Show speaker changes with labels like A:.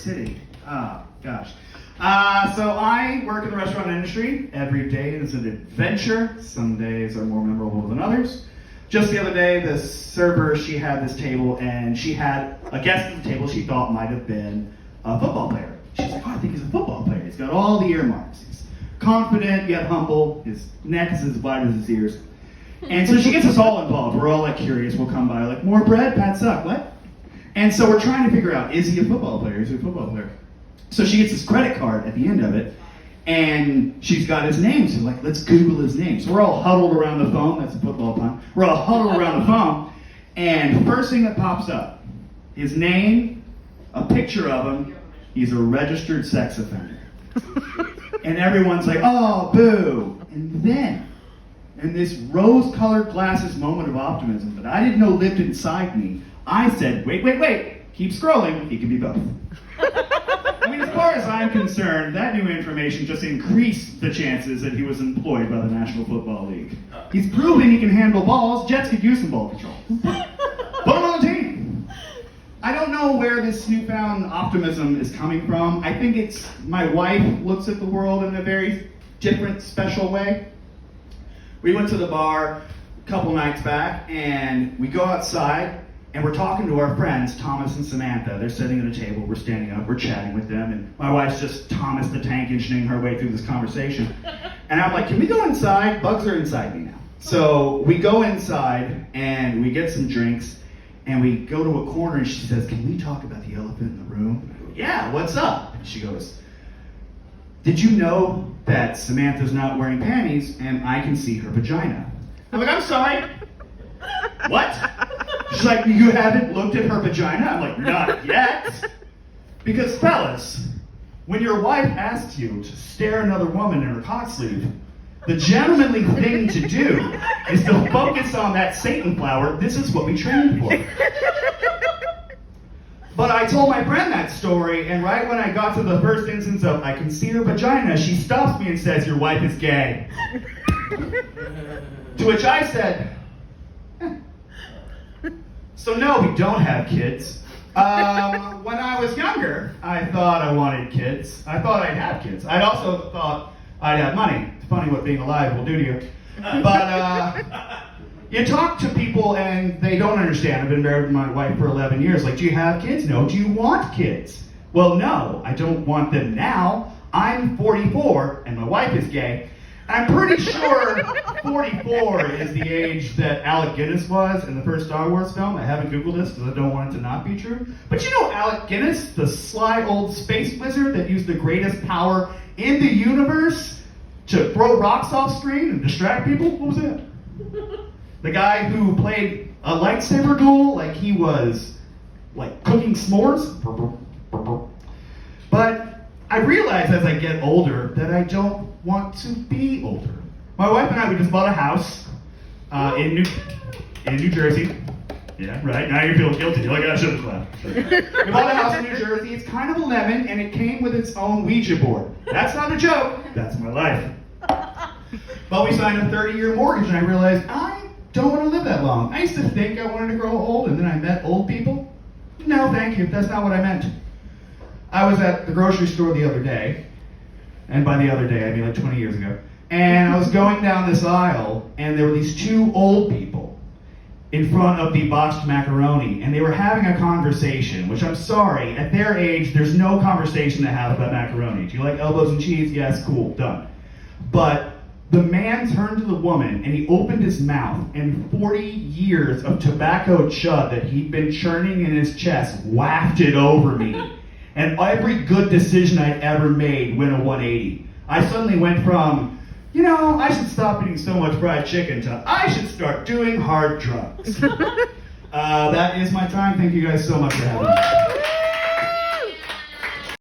A: City. Oh, gosh. So I work in the restaurant industry. Every day is an adventure. Some days are more memorable than others. Just the other day, the server, she had this table, and she had a guest at the table she thought might have been a football player. She's like, oh, I think he's a football player. He's got all the earmarks. He's confident yet humble. His neck is as wide as his ears. And so she gets us all involved. We're all like curious. We'll come by like, more bread? Pat suck. What? And so we're trying to figure out, is he a football player? Is he a football player? So she gets his credit card at the end of it, and she's got his name. So like, let's Google his name. So we're all huddled around the phone. That's a football pun. We're all huddled around the phone, and first thing that pops up, his name, a picture of him. He's a registered sex offender. And everyone's like, oh, boo. And then, in this rose-colored glasses moment of optimism that I didn't know lived inside me, I said, wait, keep scrolling, he can be both. I mean, as far as I'm concerned, that new information just increased the chances that he was employed by the National Football League. He's proven he can handle balls. Jets could use some ball control. Put him on the team. I don't know where this newfound optimism is coming from. I think it's my wife looks at the world in a very different, special way. We went to the bar a couple nights back, and we go outside, and we're talking to our friends, Thomas and Samantha. They're sitting at a table, we're standing up, we're chatting with them, and my wife's just Thomas the Tank Engineering her way through this conversation. And I'm like, can we go inside? Bugs are inside me now. So we go inside, and we get some drinks, and we go to a corner, and she says, can we talk about the elephant in the room? And I go, yeah, what's up? And she goes, did you know that Samantha's not wearing panties, and I can see her vagina? I'm like, I'm sorry. What? She's like, you haven't looked at her vagina? I'm like, not yet. Because fellas, when your wife asks you to stare another woman in her cock sleeve, the gentlemanly thing to do is to focus on that Satan flower. This is what we trained for. But I told my friend that story, and right when I got to the first instance of I can see her vagina, she stops me and says, your wife is gay. To which I said, so no, we don't have kids. When I was younger, I thought I wanted kids. I thought I'd have kids. I also thought I'd have money. It's funny what being alive will do to you. But you talk to people and they don't understand. I've been married with my wife for 11 years. Like, do you have kids? No. Do you want kids? Well, no, I don't want them now. I'm 44 and my wife is gay. I'm pretty sure 44 is the age that Alec Guinness was in the first Star Wars film. I haven't Googled this because I don't want it to not be true. But you know Alec Guinness, the sly old space wizard that used the greatest power in the universe to throw rocks off screen and distract people? What was that? The guy who played a lightsaber duel like he was like cooking s'mores? But I realize as I get older that I don't want to be older. My wife and I, we just bought a house in New Jersey. Yeah, right. Now you're feeling guilty. You're like, I should have left. We bought a house in New Jersey. It's kind of a lemon, and it came with its own Ouija board. That's not a joke. That's my life. But we signed a 30-year mortgage, and I realized I don't want to live that long. I used to think I wanted to grow old, and then I met old people. No, thank you. That's not what I meant. I was at the grocery store the other day, and by the other day, I mean like 20 years ago, and I was going down this aisle, and there were these two old people in front of the botched macaroni, and they were having a conversation, which I'm sorry, at their age, there's no conversation to have about macaroni. Do you like elbows and cheese? Yes, cool, done. But the man turned to the woman, and he opened his mouth, and 40 years of tobacco chud that he'd been churning in his chest wafted over me. And every good decision I'd ever made went a 180. I suddenly went from, I should stop eating so much fried chicken to I should start doing hard drugs. That is my time. Thank you guys so much for having me.